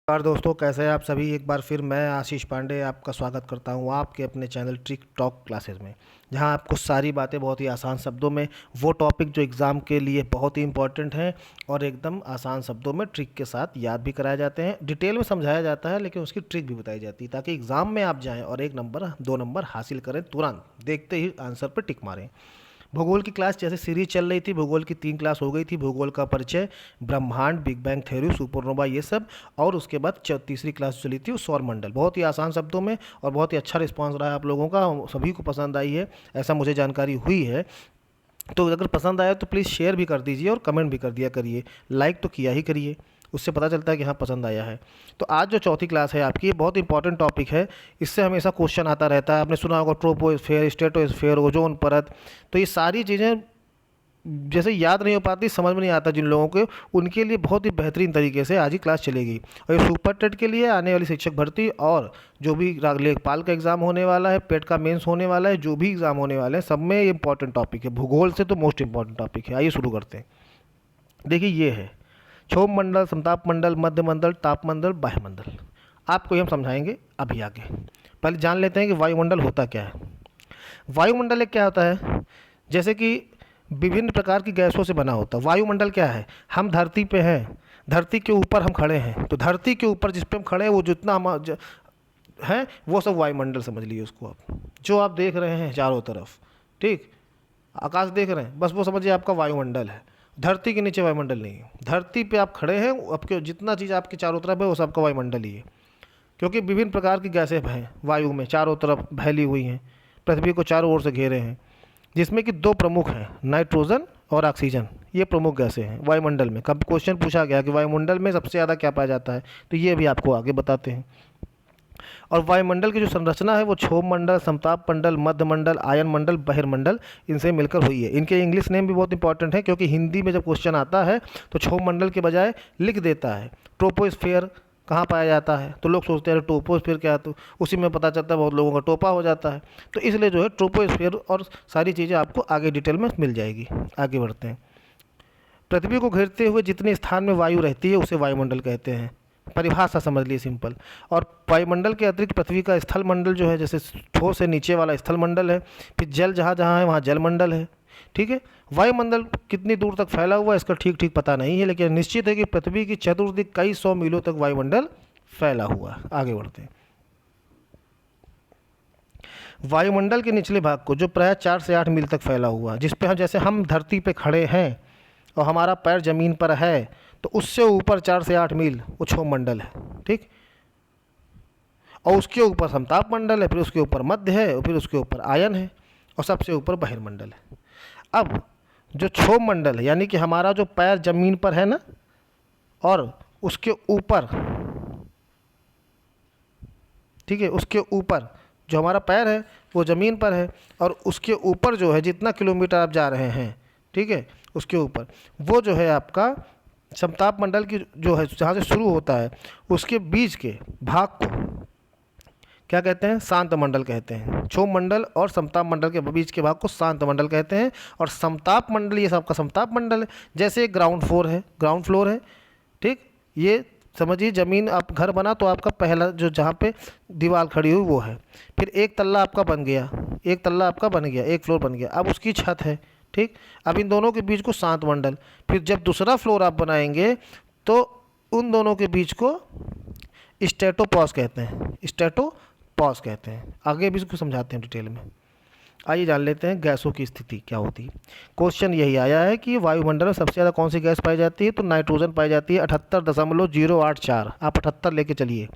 नमस्कार दोस्तों, कैसे हैं आप सभी। एक बार फिर मैं आशीष पांडे आपका स्वागत करता हूं आपके अपने चैनल ट्रिक टॉक क्लासेस में, जहां आपको सारी बातें बहुत ही आसान शब्दों में, वो टॉपिक जो एग्ज़ाम के लिए बहुत ही इंपॉर्टेंट हैं और एकदम आसान शब्दों में ट्रिक के साथ याद भी कराए जाते हैं। डिटेल में समझाया जाता है लेकिन उसकी ट्रिक भी बताई जाती है ताकि एग्ज़ाम में आप जाएँ और 1 नंबर 2 नंबर हासिल करें, तुरंत देखते ही आंसर पर टिक मारें। भूगोल की क्लास जैसे सीरीज चल रही थी, भूगोल की 3 क्लास हो गई थी। भूगोल का परिचय, ब्रह्मांड, बिग बैंग थ्योरी, सुपरनोवा, ये सब। और उसके बाद तीसरी क्लास चली थी वो सौरमंडल, बहुत ही आसान शब्दों में और बहुत ही अच्छा रिस्पांस रहा है आप लोगों का, सभी को पसंद आई है, ऐसा मुझे जानकारी हुई है। तो अगर पसंद आया तो प्लीज़ शेयर भी कर दीजिए और कमेंट भी कर दिया करिए, लाइक तो किया ही करिए, उससे पता चलता है कि हाँ पसंद आया है। तो आज जो चौथी क्लास है आपकी, ये बहुत इंपॉर्टेंट टॉपिक है। इससे हमेशा क्वेश्चन आता रहता है, आपने सुना होगा ट्रोपोस्फेयर, स्ट्रेटोस्फेयर, ओजोन परत। तो ये सारी चीज़ें जैसे याद नहीं हो पाती, समझ में नहीं आता जिन लोगों को, उनके लिए बहुत ही बेहतरीन तरीके से आज ही क्लास चलेगी। और ये सुपर टेट के लिए आने वाली शिक्षक भर्ती और जो भी लेखपाल का एग्ज़ाम होने वाला है, पेट का मेंस होने वाला है, जो भी एग्ज़ाम होने वाले हैं, सब में ये इंपॉर्टेंट टॉपिक है। भूगोल से तो मोस्ट इंपॉर्टेंट टॉपिक है। आइए शुरू करते हैं। देखिए ये है क्षोभ मंडल, समताप मंडल, मध्य मंडल, ताप मंडल, वायुमंडल। आपको ये हम समझाएंगे अभी आगे। पहले जान लेते हैं कि वायुमंडल होता क्या है। वायुमंडल एक क्या होता है, जैसे कि विभिन्न प्रकार की गैसों से बना होता है। वायुमंडल क्या है, हम धरती पे हैं, धरती के ऊपर हम खड़े हैं, तो धरती के ऊपर जिस पे हम खड़े हैं वो जितना हम है वो सब वायुमंडल समझ लीजिए उसको आप। जो आप देख रहे हैं चारों तरफ, ठीक, आकाश देख रहे हैं, बस वो समझिए आपका वायुमंडल है। धरती के नीचे वायुमंडल नहीं है, धरती पे आप खड़े हैं, आपके जितना चीज़ आपके चारों तरफ है वो सबका वायुमंडल ही है। क्योंकि विभिन्न प्रकार की गैसें हैं वायु में, चारों तरफ फैली हुई हैं, पृथ्वी को चारों ओर से घेरे हैं, जिसमें कि 2 प्रमुख हैं, नाइट्रोजन और ऑक्सीजन। ये प्रमुख गैसें हैं वायुमंडल में। कब क्वेश्चन पूछा गया कि वायुमंडल में सबसे ज़्यादा क्या पाया जाता है, तो ये भी आपको आगे बताते हैं। और वायुमंडल की जो संरचना है वो क्षोभ मंडल, समताप मंडल, मध्य मंडल, आयन मंडल, बहिर्मंडल, इनसे मिलकर हुई है। इनके इंग्लिश नेम भी बहुत इंपॉर्टेंट है, क्योंकि हिंदी में जब क्वेश्चन आता है तो क्षोभ मंडल के बजाय लिख देता है ट्रोपोस्फेयर कहाँ पाया जाता है, तो लोग सोचते हैं ट्रोपोस्फेयर क्या है, तो उसी में पता चलता है बहुत लोगों का टोपा हो जाता है। तो इसलिए जो है ट्रोपोस्फेयर और सारी चीज़ें आपको आगे डिटेल में मिल जाएगी। आगे बढ़ते हैं। पृथ्वी को घेरते हुए जितने स्थान में वायु रहती है उसे वायुमंडल कहते हैं। परिभाषा समझ लिए, सिंपल। और वायुमंडल के अतिरिक्त पृथ्वी का स्थल मंडल जो है, जैसे ठोस से नीचे वाला स्थल मंडल है, फिर जल जहाँ जहाँ है वहाँ जल मंडल है, ठीक है। वायुमंडल कितनी दूर तक फैला हुआ है इसका ठीक ठीक पता नहीं है, लेकिन निश्चित है कि पृथ्वी की चतुर्दिक कई 100 मीलों तक वायुमंडल फैला हुआ है। आगे बढ़ते हैं। वायुमंडल के निचले भाग को, जो प्राय 4 से 8 मील तक फैला हुआ है, जिस पे हम, जैसे हम धरती पे खड़े हैं और हमारा पैर ज़मीन पर है, तो उससे ऊपर 4 से 8 मील वो क्षोभ मंडल है, ठीक। और उसके ऊपर समताप मंडल है, फिर उसके ऊपर मध्य है, और फिर उसके ऊपर आयन है, और सबसे ऊपर बहिर्मंडल है। अब जो क्षोभ मंडल है, यानी कि हमारा जो पैर ज़मीन पर है ना, और उसके ऊपर, ठीक है, उसके ऊपर जो हमारा पैर है वो ज़मीन पर है, और उसके ऊपर जो है जितना किलोमीटर आप जा रहे हैं, ठीक है, उसके ऊपर वो जो है आपका समताप मंडल की जो है, जहाँ से शुरू होता है उसके बीच के भाग को क्या कहते हैं, शांत मंडल कहते हैं। क्षोभ मंडल और समताप मंडल के बीच के भाग को शांत मंडल कहते हैं। और समताप मंडल, ये सबका समताप मंडल है। जैसे ग्राउंड फ्लोर है, ठीक, ये समझिए ज़मीन, आप घर बना तो आपका पहला जो जहाँ पे दीवार खड़ी हुई वो है, फिर एक तल्ला आपका बन गया, एक तल्ला आपका बन गया, एक फ्लोर बन गया, अब उसकी छत है, ठीक। अब इन दोनों के बीच को शांत मंडल, फिर जब दूसरा फ्लोर आप बनाएंगे तो उन दोनों के बीच को स्ट्रेटोपॉज कहते हैं, स्ट्रेटोपॉज कहते हैं। आगे भी इसको समझाते हैं डिटेल में। आइए जान लेते हैं गैसों की स्थिति क्या होती है। क्वेश्चन यही आया है कि वायुमंडल में सबसे ज़्यादा कौन सी गैस पाई जाती है, तो नाइट्रोजन पाई जाती है 78.084, आप 78 लेके चलिए।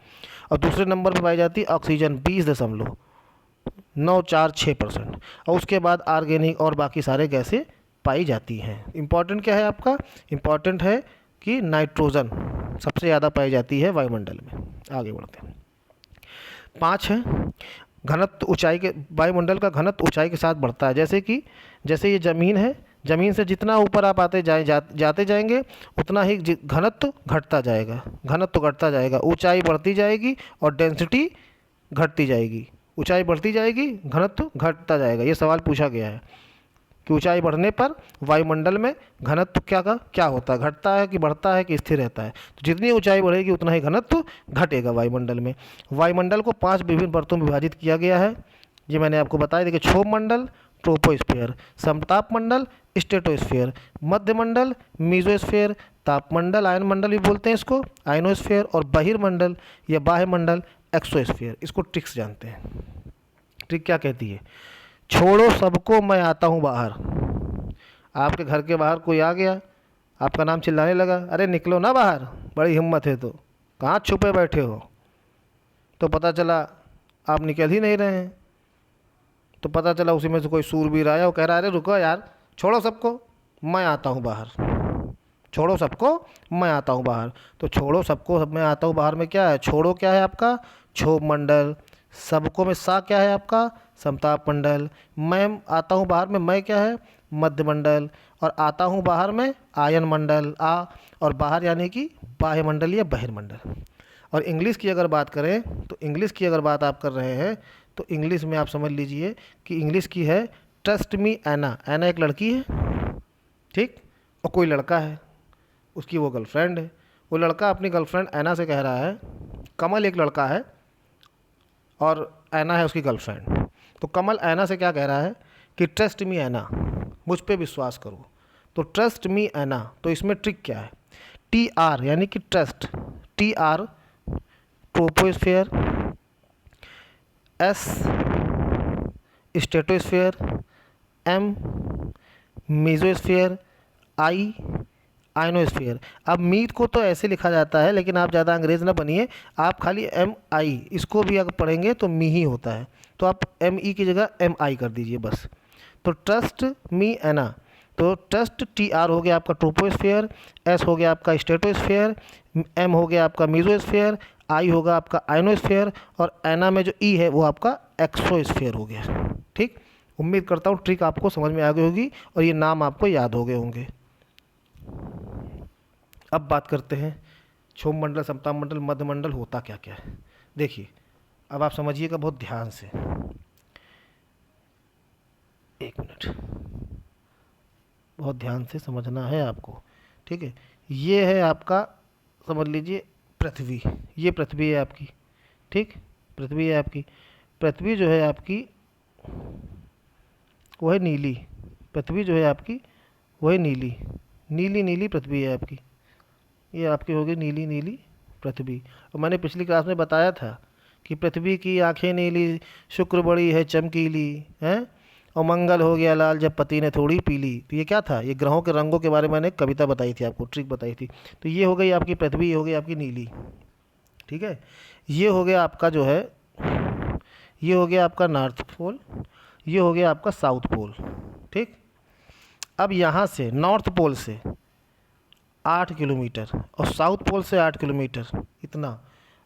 और दूसरे नंबर पर पाई जाती है ऑक्सीजन 20.946%। और उसके बाद आर्गेनिक और बाकी सारे गैसें पाई जाती हैं। इंपॉर्टेंट क्या है आपका, इंपॉर्टेंट है कि नाइट्रोजन सबसे ज़्यादा पाई जाती है वायुमंडल में। आगे बढ़ते हैं। 5 है घनत्व ऊंचाई के, वायुमंडल का घनत्व ऊंचाई के साथ बढ़ता है। जैसे ये ज़मीन है, ज़मीन से जितना ऊपर आप जाते जाएंगे उतना ही घनत्व घटता जाएगा, ऊंचाई बढ़ती जाएगी और डेंसिटी घटती जाएगी, ऊंचाई बढ़ती जाएगी, घनत्व घटता जाएगा। ये सवाल पूछा गया है। कि ऊंचाई बढ़ने पर वायुमंडल में घनत्व क्या होता है, घटता है कि बढ़ता है कि स्थिर रहता है। तो जितनी ऊंचाई बढ़ेगी उतना ही घनत्व घटेगा वायुमंडल में। वायुमंडल को 5 विभिन्न परतों में विभाजित किया गया है, ये मैंने आपको बताया। देखिए, क्षोभ मंडल ट्रोपोस्फीयर, समताप मंडल स्ट्रेटोस्फीयर, मध्य मंडल मीजोस्फीयर, तापमंडल आयन मंडल भी बोलते हैं इसको, आयनोस्फीयर, और बहिर्मंडल या बाह्य मंडल एक्सोस्फीयर। इसको ट्रिक्स जानते हैं। ट्रिक क्या कहती है? छोड़ो सबको मैं आता हूँ बाहर। आपके घर के बाहर कोई आ गया, आपका नाम चिल्लाने लगा, अरे निकलो ना बाहर, बड़ी हिम्मत है तो, कहाँ छुपे बैठे हो। तो पता चला आप निकल ही नहीं रहे हैं, तो पता चला उसी में से कोई सूरवीर आया, वो कह रहा है अरे रुको यार, छोड़ो सबको मैं आता हूँ बाहर, छोड़ो सबको मैं आता हूँ बाहर। तो छोड़ो सबको मैं आता हूँ बाहर में क्या है? छोड़ो क्या है आपका? क्षोभ मंडल। सबको में सा क्या है आपका? समताप मंडल। मैं आता हूँ बाहर में मैं क्या है? मध्य मंडल। और आता हूँ बाहर में आयन मंडल आ, और बाहर यानी कि बाह्य मंडल या बहिर्मंडल। और इंग्लिश की अगर बात करें तो इंग्लिश की अगर बात आप कर रहे हैं तो इंग्लिश में आप समझ लीजिए कि इंग्लिश की है ट्रस्ट मी एना। एना एक लड़की है, ठीक, और कोई लड़का है, उसकी वो गर्लफ्रेंड है। वो लड़का अपनी गर्लफ्रेंड ऐना से कह रहा है, कमल एक लड़का है और ऐना है उसकी गर्लफ्रेंड। तो कमल ऐना से क्या कह रहा है कि ट्रस्ट मी ऐना, मुझ पे विश्वास करो। तो ट्रस्ट मी ऐना, तो इसमें ट्रिक क्या है? टी आर यानी कि trust, T R troposphere, S stratosphere, M mesosphere, I ionosphere. अब मीट को तो ऐसे लिखा जाता है, लेकिन आप ज़्यादा अंग्रेज ना बनिए, आप खाली एम आई इसको भी अगर पढ़ेंगे तो मी ही होता है, तो आप एम ई की जगह एम आई कर दीजिए बस। तो ट्रस्ट मी एना, तो ट्रस्ट टी आर हो गया आपका ट्रोपोस्फीयर, एस हो गया आपका स्ट्रेटोस्फीयर, एम हो गया आपका मेसोस्फीयर, आई होगा आपका आयनोस्फीयर, और एना में जो ई है वो आपका एक्सोस्फीयर हो गया। ठीक, उम्मीद करता हूँ ट्रिक आपको समझ में आ गई होगी और ये नाम आपको याद हो गए होंगे। अब बात करते हैं क्षोभ मंडल, समताप मंडल, मध्य मंडल होता क्या क्या है। देखिए, अब आप समझिएगा बहुत ध्यान से, एक मिनट, बहुत ध्यान से समझना है आपको, ठीक है। ये है आपका, समझ लीजिए पृथ्वी, ये पृथ्वी है आपकी, ठीक, पृथ्वी है आपकी। पृथ्वी जो है आपकी वो है नीली, पृथ्वी जो है आपकी वो है नीली, नीली नीली पृथ्वी है आपकी, ये आपकी होगी नीली नीली पृथ्वी। और मैंने पिछली क्लास में बताया था कि पृथ्वी की आंखें नीली, शुक्र बड़ी है चमकीली, हैं, और मंगल हो गया लाल जब पति ने थोड़ी पीली। तो ये क्या था? ये ग्रहों के रंगों के बारे में मैंने एक कविता बताई थी आपको, ट्रिक बताई थी। तो ये हो गई आपकी पृथ्वी, ये हो गई आपकी नीली, ठीक है। ये हो गया आपका जो है, ये हो गया आपका नॉर्थ पोल, ये हो गया आपका साउथ पोल, ठीक। अब यहाँ से नॉर्थ पोल से 8 किलोमीटर और साउथ पोल से 8 किलोमीटर, इतना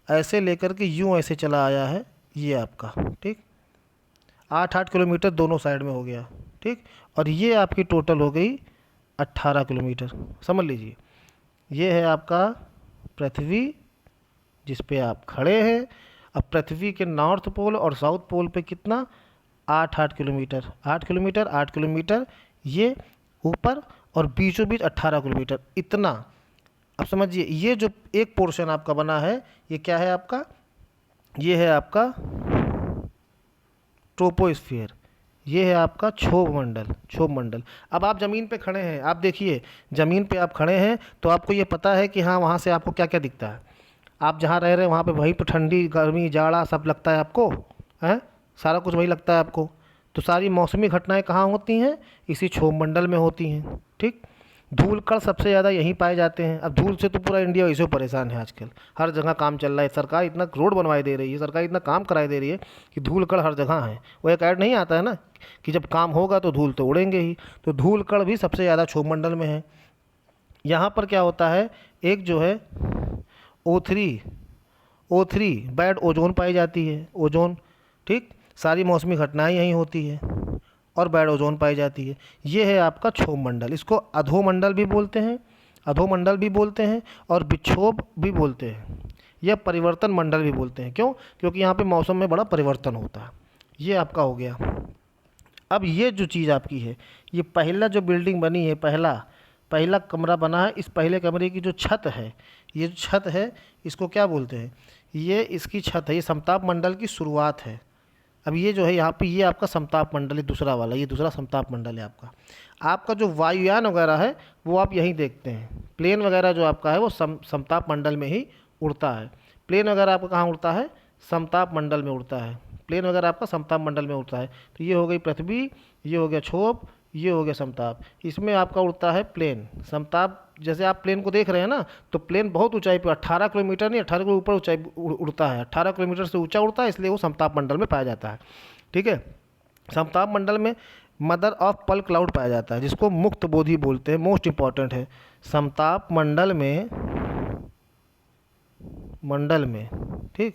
ऐसे लेकर के यूँ ऐसे चला आया है ये आपका, ठीक। 8-8 किलोमीटर दोनों साइड में हो गया, ठीक। और ये आपकी टोटल हो गई 18 किलोमीटर, समझ लीजिए। ये है आपका पृथ्वी जिस पे आप खड़े हैं। अब पृथ्वी के नॉर्थ पोल और साउथ पोल पे कितना? 8-8 किलोमीटर, 8 किलोमीटर, 8 किलोमीटर ये ऊपर, और बीचों बीच 18 किलोमीटर, इतना। अब समझिए, ये जो एक पोर्शन आपका बना है ये क्या है आपका? ये है आपका ट्रोपोस्फीयर, ये है आपका क्षोभ मंडल, क्षोभ मंडल। अब आप ज़मीन पे खड़े हैं, आप देखिए ज़मीन पे आप खड़े हैं तो आपको ये पता है कि हाँ वहाँ से आपको क्या क्या दिखता है। आप जहाँ रह रहे हैं वहाँ पे वहीं पर ठंडी गर्मी जाड़ा सब लगता है आपको, हैं, सारा कुछ वही लगता है आपको। तो सारी मौसमी घटनाएं कहाँ होती हैं? इसी क्षोभ मंडल में होती हैं, ठीक। धूल कण सबसे ज़्यादा यहीं पाए जाते हैं। अब धूल से तो पूरा इंडिया वैसे परेशान है आजकल, हर जगह काम चल रहा है, सरकार इतना रोड बनवाई दे रही है, सरकार इतना काम कराई दे रही है कि धूल कण हर जगह है। वो एक ऐड नहीं आता है ना कि जब काम होगा तो धूल तो उड़ेंगे ही, तो धूल कण भी सबसे ज़्यादा क्षोभ मंडल में है। यहाँ पर क्या होता है, एक जो है O3 बैड ओजोन पाई जाती है, ओजोन, ठीक। सारी मौसमी घटनाएं यहीं होती है और बैड ओजोन पाई जाती है। ये है आपका क्षोभ मंडल, इसको अधोमंडल भी बोलते हैं, अधोमंडल भी बोलते हैं और विक्षोभ भी बोलते हैं, या परिवर्तन मंडल भी बोलते हैं। क्यों? क्योंकि यहाँ पे मौसम में बड़ा परिवर्तन होता है। ये आपका हो गया। अब ये जो चीज़ आपकी है, ये पहला जो बिल्डिंग बनी है, पहला पहला कमरा बना है, इस पहले कमरे की जो छत है, ये जो छत है इसको क्या बोलते हैं, ये इसकी छत है, ये समताप मंडल की शुरुआत है। अब ये जो है यहाँ पे ये आपका समताप मंडल है, दूसरा वाला, ये दूसरा समताप मंडल है आपका। आपका जो वायुयान वगैरह है वो आप यहीं देखते हैं, प्लेन वगैरह जो आपका है वो समताप मंडल में ही उड़ता है। प्लेन वगैरह आपका कहाँ उड़ता है, समताप मंडल में उड़ता है। प्लेन वगैरह आपका समताप मंडल में उड़ता है। तो ये हो गई पृथ्वी, ये हो गया क्षोभ, ये हो गया समताप। इसमें आपका उड़ता है प्लेन। समताप जैसे आप प्लेन को देख रहे हैं ना, तो प्लेन बहुत ऊंचाई पर 18 किलोमीटर नहीं 18 किलोमीटर ऊपर ऊंचाई उड़ता है, 18 किलोमीटर से ऊंचा उड़ता है, इसलिए वो समताप मंडल में पाया जाता है। ठीक है। समताप मंडल में मदर ऑफ पल क्लाउड पाया जाता है, जिसको मुक्त बोधि बोलते हैं, मोस्ट इंपॉर्टेंट है। समताप मंडल में ठीक,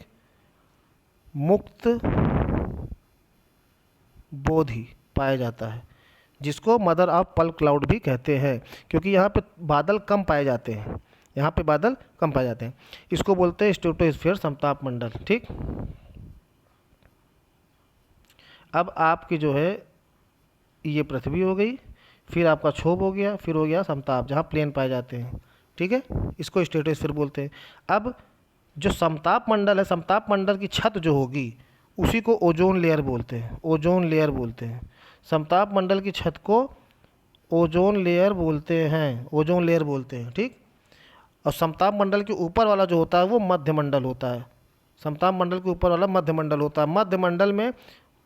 मुक्त बोधि पाया जाता है, जिसको मदर ऑफ पल क्लाउड भी कहते हैं, क्योंकि यहाँ पे बादल कम पाए जाते हैं, यहाँ पे बादल कम पाए जाते हैं। इसको बोलते हैं स्ट्रेटोस्फीयर, समताप मंडल। ठीक। अब आपकी जो है ये पृथ्वी हो गई, फिर आपका क्षोभ हो गया, फिर हो गया समताप, जहाँ प्लेन पाए जाते हैं। ठीक है, इसको स्ट्रेटोस्फीयर बोलते हैं। अब जो समताप मंडल है, समताप मंडल की छत जो होगी उसी को ओजोन लेयर बोलते हैं, ओजोन लेयर बोलते हैं। समताप मंडल की छत को ओजोन लेयर बोलते हैं, ओजोन लेयर बोलते हैं। ठीक। और समताप मंडल के ऊपर वाला जो होता है वो मध्य मंडल होता है। समताप मंडल के ऊपर वाला मध्य मंडल होता है। मध्य मंडल में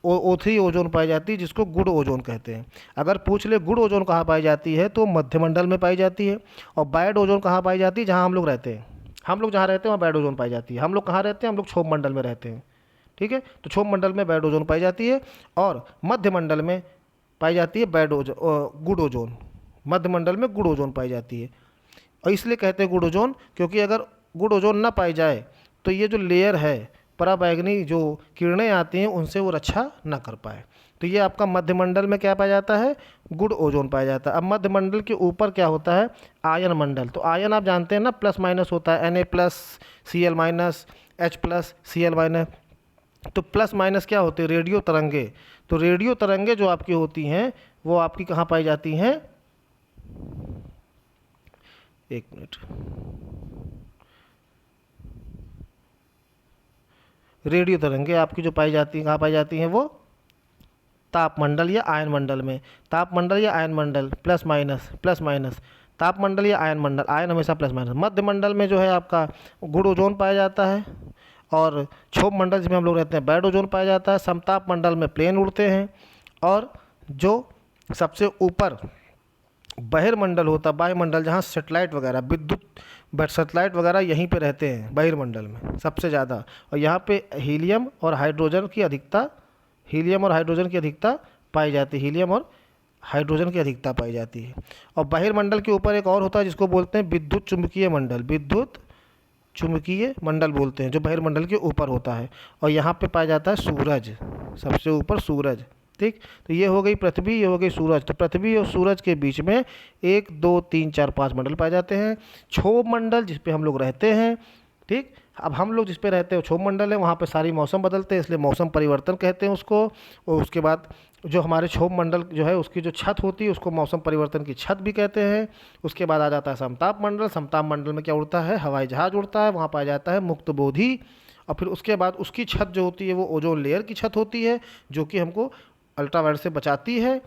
O3 ओजोन पाई जाती है, जिसको गुड ओजोन कहते हैं। अगर पूछ ले गुड ओजोन कहाँ पाई जाती है, तो मध्य मंडल में पाई जाती है। और बैड ओजोन कहाँ पाई जाती है, जहाँ हम लोग रहते हैं, हम लोग जहाँ रहते हैं वहाँ बैड ओजोन पाई जाती है। हम लोग कहाँ रहते हैं, हम लोग क्षोभ मंडल में रहते हैं। ठीक है, तो क्षोभ मंडल में बैड ओजोन पाई जाती है, और मध्य मंडल में पाई जाती है गुड ओजोन। मध्य मंडल में गुड ओजोन पाई जाती है। और इसलिए कहते हैं गुड ओजोन, क्योंकि अगर गुड ओजोन ना पाई जाए तो ये जो लेयर है, पराबैंगनी जो किरणें आती हैं, उनसे वो रक्षा ना कर पाए। तो ये आपका मध्य मंडल में क्या पाया जाता है, गुड ओजोन पाया जाता है। अब मध्य मंडल के ऊपर क्या होता है, आयन मंडल। तो आयन आप जानते हैं ना, प्लस माइनस होता है, Na+, Cl-, H+, Cl-। तो प्लस माइनस क्या होते हैं, रेडियो तरंगे। तो रेडियो तरंगे जो आपकी होती हैं वो आपकी कहाँ पाई जाती हैं, एक मिनट, रेडियो तरंगे आपकी जो पाई जाती हैं कहाँ पाई जाती हैं, वो तापमंडल या आयन मंडल में। तापमंडल या आयन मंडल, प्लस माइनस, तापमंडल या आयन मंडल, आयन हमेशा प्लस माइनस। मध्य मंडल में जो है आपका गुड ओजोन पाया जाता है, और क्षोभ मंडल जिसमें हम लोग रहते हैं बैड ओजोन पाया जाता है। समताप मंडल में प्लेन उड़ते हैं, और जो सबसे ऊपर बहिर्मंडल होता है, वायुमंडल, जहाँ सेटेलाइट वगैरह, विद्युत सेटेलाइट वगैरह यहीं पे रहते हैं बहिर्मंडल में सबसे ज़्यादा। और यहाँ पे हीलियम और हाइड्रोजन की अधिकता पाई जाती है, हीलियम और हाइड्रोजन की अधिकता पाई जाती है। और बहिर्मंडल के ऊपर एक और होता है जिसको बोलते हैं विद्युत चुंबकीय मंडल, विद्युत चुंबकीय मंडल बोलते हैं, जो बहिर्मंडल के ऊपर होता है। और यहाँ पे पाया जाता है सूरज, सबसे ऊपर सूरज। ठीक। तो ये हो गई पृथ्वी, ये हो गई सूरज। तो पृथ्वी और सूरज के बीच में 1 2 3 4 5 मंडल पाए जाते हैं। क्षोभ मंडल जिस पे हम लोग रहते हैं। ठीक। अब हम लोग जिस पे रहते हैं क्षोभ मंडल है, वहाँ पे सारी मौसम बदलते हैं, इसलिए मौसम परिवर्तन कहते हैं उसको। और उसके बाद जो हमारे क्षोभ मंडल जो है उसकी जो छत होती है उसको मौसम परिवर्तन की छत भी कहते हैं। उसके बाद आ जाता है समताप मंडल। समताप मंडल में क्या उड़ता है, हवाई जहाज उड़ता है, वहाँ पाया जाता है मुक्त बोधि। और फिर उसके बाद उसकी छत जो होती है वो ओजोन लेयर की छत होती है, जो कि हमको अल्ट्रावायलेट से बचाती है।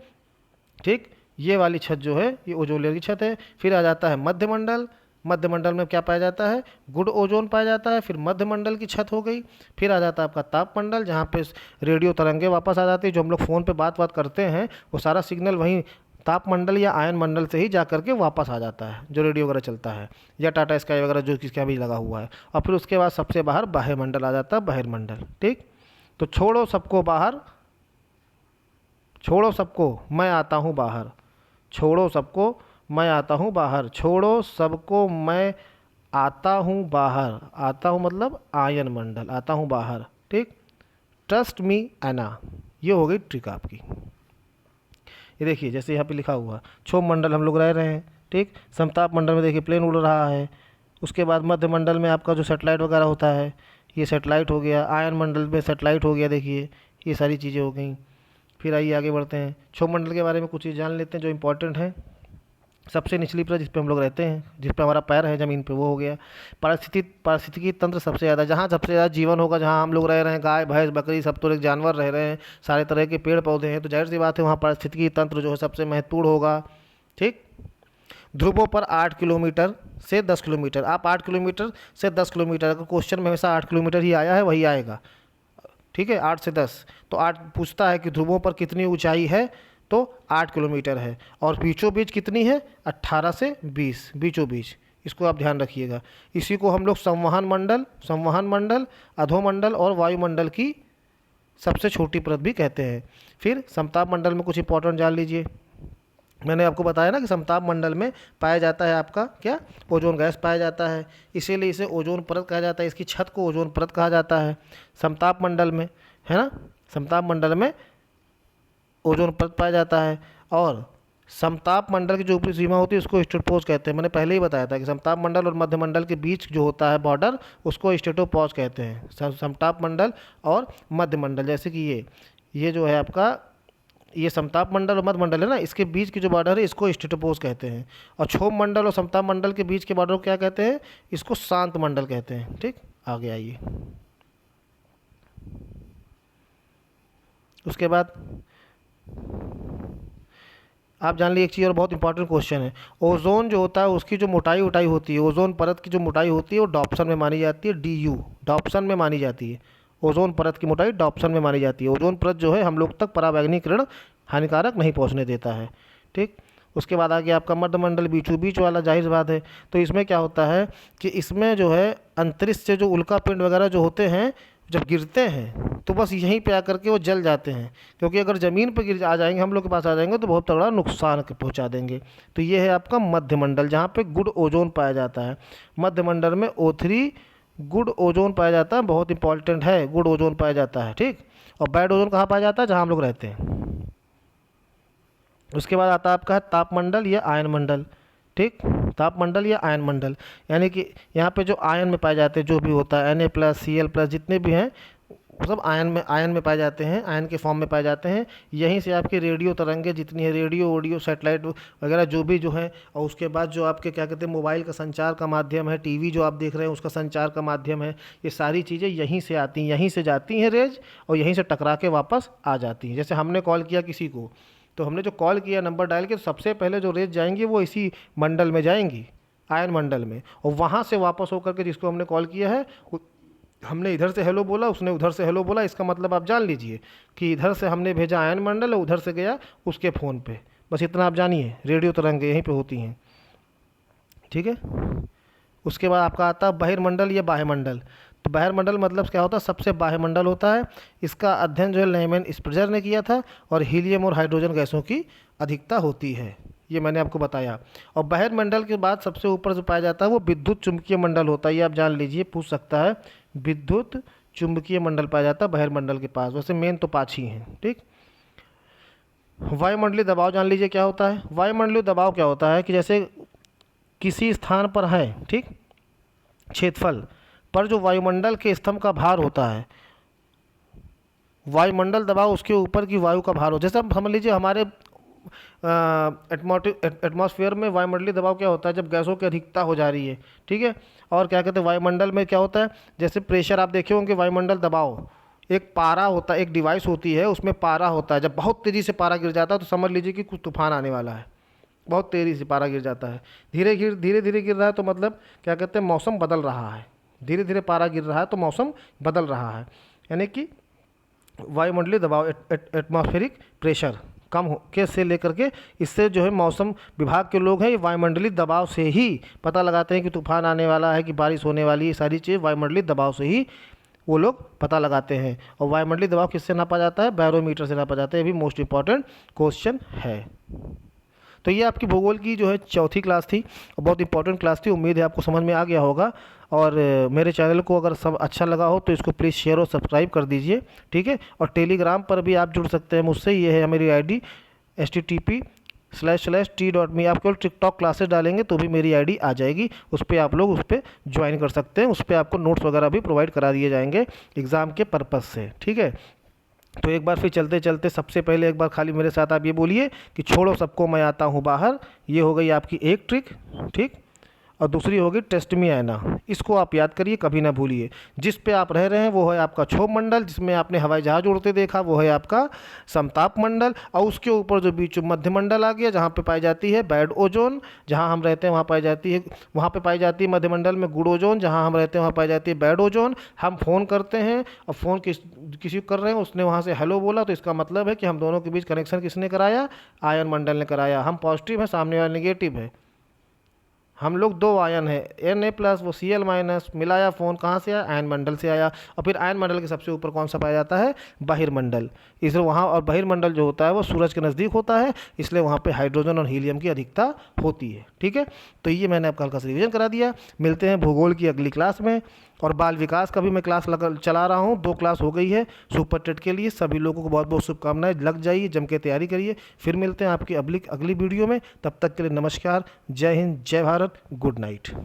ठीक। ये वाली छत जो है ये ओजोन लेयर की छत है। फिर आ जाता है मध्य मंडल। मध्य मंडल में क्या पाया जाता है, गुड ओजोन पाया जाता है। फिर मध्य मंडल की छत हो गई। फिर आ जाता है आपका तापमंडल, जहाँ पे रेडियो तरंगे वापस आ जाती है। जो हम लोग फ़ोन पे बात करते हैं वो सारा सिग्नल वहीं तापमंडल या आयन मंडल से ही जा करके वापस आ जाता है, जो रेडियो वगैरह चलता है, या टाटा स्काई वगैरह जो किसका भी लगा हुआ है। और फिर उसके बाद सबसे बाहर बाह्य मंडल आ जाता है, बहिर्मंडल। ठीक। तो छोड़ो सबको बाहर, छोड़ो सबको मैं आता हूँ बाहर, छोड़ो सबको मैं आता हूँ बाहर, छोड़ो सबको मैं आता हूँ बाहर। आता हूँ मतलब आयन मंडल, आता हूँ बाहर। ठीक। ट्रस्ट मी एना, ये हो गई ट्रिक आपकी। ये देखिए जैसे यहाँ पे लिखा हुआ, क्षोभ मंडल हम लोग रह रहे हैं। ठीक। समताप मंडल में देखिए प्लेन उड़ रहा है। उसके बाद मध्य मंडल में आपका जो सेटेलाइट वगैरह होता है, ये सेटेलाइट हो गया। आयन मंडल में सेटेलाइट हो गया, देखिए ये सारी चीज़ें हो गई। फिर आइए आगे बढ़ते हैं, क्षोभ मंडल के बारे में कुछ चीज़ जान लेते हैं जो इंपॉर्टेंट है। सबसे निचली परत जिस पे हम लोग रहते हैं, जिस पे हमारा पैर है ज़मीन पे, वो हो गया। पारिस्थितिकी तंत्र सबसे ज़्यादा, जहाँ सबसे ज़्यादा जीवन होगा, जहाँ हम लोग रह रहे हैं, गाय भैंस बकरी सब तो एक जानवर रह रहे हैं, सारे तरह के पेड़ पौधे हैं, तो जाहिर सी बात है वहाँ पारिस्थितिकी तंत्र जो है सबसे महत्वपूर्ण होगा। ठीक। ध्रुवों पर 8 किलोमीटर से 10 किलोमीटर, आप 8 किलोमीटर से 10 किलोमीटर, अगर क्वेश्चन में हमेशा 8 किलोमीटर ही आया है वही आएगा। ठीक है, 8 से 10, तो 8 पूछता है कि ध्रुवों पर कितनी ऊंचाई है, तो 8 किलोमीटर है। और बीचों बीच कितनी है, 18 से 20, बीचों बीच, इसको आप ध्यान रखिएगा। इसी को हम लोग संवहन मंडल, अधोमंडल और वायुमंडल की सबसे छोटी परत भी कहते हैं। फिर समताप मंडल में कुछ इंपॉर्टेंट जान लीजिए। मैंने आपको बताया ना कि समताप मंडल में पाया जाता है आपका क्या, ओजोन गैस पाया जाता है, इसीलिए इसे ओजोन परत कहा जाता है, इसकी छत को ओजोन परत कहा जाता है समताप मंडल में, है ना। समताप मंडल में ओजोन परत पाया जाता है। और समताप मंडल की जो ऊपरी सीमा होती है उसको स्ट्रेटोपोज कहते हैं। मैंने पहले ही बताया था कि समताप मंडल और मध्य मंडल के बीच जो होता है बॉर्डर, उसको स्ट्रेटोपोज कहते हैं। समताप मंडल और मध्य मंडल, जैसे कि ये जो है आपका, ये समताप मंडल और मध्य मंडल है ना, इसके बीच की जो बॉर्डर है इसको स्ट्रेटोपोज कहते हैं। और क्षोभ मंडल और समताप मंडल के बीच के बॉर्डर को क्या कहते हैं, इसको शांत मंडल कहते हैं। ठीक, आगे आइए। उसके बाद आप जान लीजिए एक चीज़ और बहुत इंपॉर्टेंट क्वेश्चन है, ओजोन जो होता है उसकी जो मोटाई होती है, ओजोन परत की जो मोटाई होती है वो डॉप्सन में मानी जाती है, DU डॉप्सन में मानी जाती है। ओजोन परत की मोटाई डॉप्सन में मानी जाती है। ओजोन परत जो है हम लोग तक पराबैंगनी किरण हानिकारक नहीं पहुंचने देता है। ठीक। उसके बाद आ गया आपका मध्य मंडल, बीचों बीच वाला, जाहिर बात है। तो इसमें क्या होता है कि इसमें जो है अंतरिक्ष से जो उल्का पिंड वगैरह जो होते हैं, जब गिरते हैं तो बस यहीं पे आकर के वो जल जाते हैं, क्योंकि अगर ज़मीन पर गिर आ जाएंगे, हम लोग के पास आ जाएंगे तो बहुत तगड़ा नुकसान पहुंचा देंगे। तो ये है आपका मध्य मंडल, जहाँ पे गुड ओजोन पाया जाता है। मध्य मंडल में O3 गुड ओजोन पाया जाता है, बहुत इंपॉर्टेंट है, गुड ओजोन पाया जाता है। ठीक। और बैड ओजोन कहाँ पाया जाता है, जहाँ हम लोग रहते हैं। उसके बाद आता है आपका तापमंडल या आयन मंडल। ठीक, तापमंडल या आयन मंडल, यानी कि यहाँ पे जो आयन में पाए जाते हैं, जो भी होता है Na+, Cl+, जितने भी हैं वो सब आयन में पाए जाते हैं, आयन के फॉर्म में पाए जाते हैं। यहीं से आपकी रेडियो तरंगे जितनी है, रेडियो ऑडियो सैटेलाइट वगैरह जो भी जो है, और उसके बाद जो आपके क्या कहते हैं मोबाइल का संचार का माध्यम है, टीवी जो आप देख रहे हैं उसका संचार का माध्यम है, ये सारी चीज़ें यहीं से आती हैं, यहीं से जाती हैं रेज, और यहीं से टकरा के वापस आ जाती हैं। जैसे हमने कॉल किया किसी को, तो हमने जो कॉल किया नंबर डायल के, तो सबसे पहले जो रेज जाएंगी वो इसी मंडल में जाएंगी, आयन मंडल में, और वहाँ से वापस होकर के जिसको हमने कॉल किया है, हमने इधर से हेलो बोला, उसने उधर से हेलो बोला, इसका मतलब आप जान लीजिए कि इधर से हमने भेजा आयन मंडल और उधर से गया उसके फ़ोन पे। बस इतना आप जानिए, रेडियो तरंगे यहीं पे होती हैं। ठीक है। उसके बाद आपका आता है बहिर्मंडल या बाह्यमंडल। तो बहिर्मंडल मतलब क्या होता है, सबसे बाह्यमंडल होता है। इसका अध्ययन जो है लेमैन स्प्रिजर ने किया था, और हीलियम और हाइड्रोजन गैसों की अधिकता होती है, ये मैंने आपको बताया। और बहिर्मंडल के बाद सबसे ऊपर जो पाया जाता है वो विद्युत चुंबकीय मंडल होता है, ये आप जान लीजिए, पूछ सकता है। विद्युत चुंबकीय मंडल पाया जाता है बहिर्मंडल के पास, वैसे मेन तो 5 ही हैं। ठीक। वायुमंडलीय दबाव जान लीजिए क्या होता है। वायुमंडलीय दबाव क्या होता है कि जैसे किसी स्थान पर है, ठीक, क्षेत्रफल पर जो वायुमंडल के स्तंभ का भार होता है, वायुमंडल दबाव उसके ऊपर की वायु का भार हो। जैसे आप समझ लीजिए हमारे एटमॉस्फेयर में वायुमंडलीय दबाव क्या होता है, जब गैसों की अधिकता हो जा रही है। ठीक है। और क्या कहते हैं वायुमंडल में क्या होता है, जैसे प्रेशर आप देखे होंगे, वायुमंडल दबाव एक पारा होता है, एक डिवाइस होती है, उसमें पारा होता है। जब बहुत तेज़ी से पारा गिर जाता है तो समझ लीजिए कि कुछ तूफान आने वाला है, बहुत तेज़ी से पारा गिर जाता है। धीरे धीरे गिर रहा है तो मतलब क्या कहते हैं मौसम बदल रहा है, धीरे धीरे पारा गिर रहा है तो मौसम बदल रहा है। यानी कि वायुमंडलीय दबाव एटमॉस्फेरिक प्रेशर कम हो के से लेकर के, इससे जो है मौसम विभाग के लोग हैं ये वायुमंडलीय दबाव से ही पता लगाते हैं कि तूफान आने वाला है, कि बारिश होने वाली है। सारी चीज़ वायुमंडलीय दबाव से ही वो लोग पता लगाते हैं। और वायुमंडलीय दबाव किससे नापा जाता है, बैरोमीटर से नापा जाता है। ये भी मोस्ट इंपॉर्टेंट क्वेश्चन है। तो ये आपकी भूगोल की जो है चौथी क्लास थी, और बहुत इंपॉर्टेंट क्लास थी। उम्मीद है आपको समझ में आ गया होगा। और मेरे चैनल को अगर सब अच्छा लगा हो तो इसको प्लीज़ शेयर और सब्सक्राइब कर दीजिए। ठीक है। और टेलीग्राम पर भी आप जुड़ सकते हैं मुझसे, ये है मेरी ID http://t.me। आप केवल टिकटॉक क्लासेस डालेंगे तो भी मेरी ID आ जाएगी, उस पर आप लोग उस पर ज्वाइन कर सकते हैं। उस पर आपको नोट्स वगैरह भी प्रोवाइड करा दिए जाएंगे एग्ज़ाम के पर्पज़ से। ठीक है। तो एक बार फिर चलते चलते सबसे पहले एक बार खाली मेरे साथ आप ये बोलिए कि छोड़ो सबको मैं आता हूँ बाहर। ये हो गई आपकी एक ट्रिक, ठीक। और दूसरी होगी टेस्ट मी आईना। इसको आप याद करिए, कभी ना भूलिए। जिस पे आप रह रहे हैं वो है आपका क्षोभ मंडल, जिसमें आपने हवाई जहाज उड़ते देखा वो है आपका समताप मंडल, और उसके ऊपर जो बीच में मध्य मंडल आ गया जहाँ पे पाई जाती है बैड ओजोन, जहाँ हम रहते हैं वहाँ पाई जाती है, वहाँ पे पाई जाती है मध्य मंडल में गुड ओजोन, जहाँ हम रहते हैं वहाँ पाई जाती है बैड ओजोन। हम फ़ोन करते हैं और फ़ोन किसी को कर रहे हैं, उसने वहाँ से हेलो बोला, तो इसका मतलब है कि हम दोनों के बीच कनेक्शन किसने कराया? आयन मंडल ने कराया। हम पॉजिटिव है, सामने वाला नेगेटिव है। हम लोग दो आयन है, Na+, वो Cl- मिलाया, फ़ोन कहाँ से आया? आयन मंडल से आया। और फिर आयन मंडल के सबसे ऊपर कौन सा पाया जाता है? बहिर्मंडल। इसलिए वहाँ, और बहिर्मंडल जो होता है वो सूरज के नज़दीक होता है, इसलिए वहाँ पे हाइड्रोजन और हीलियम की अधिकता होती है, ठीक है। तो ये मैंने आपका हल्का सा रिवीजन करा दिया। मिलते हैं भूगोल की अगली क्लास में। और बाल विकास का भी मैं क्लास चला रहा हूँ, 2 क्लास हो गई है सुपर टेट के लिए। सभी लोगों को बहुत बहुत शुभकामनाएं, लग जाइए, जम के तैयारी करिए। फिर मिलते हैं आपकी अगली वीडियो में। तब तक के लिए नमस्कार, जय हिंद, जय भारत, गुड नाइट।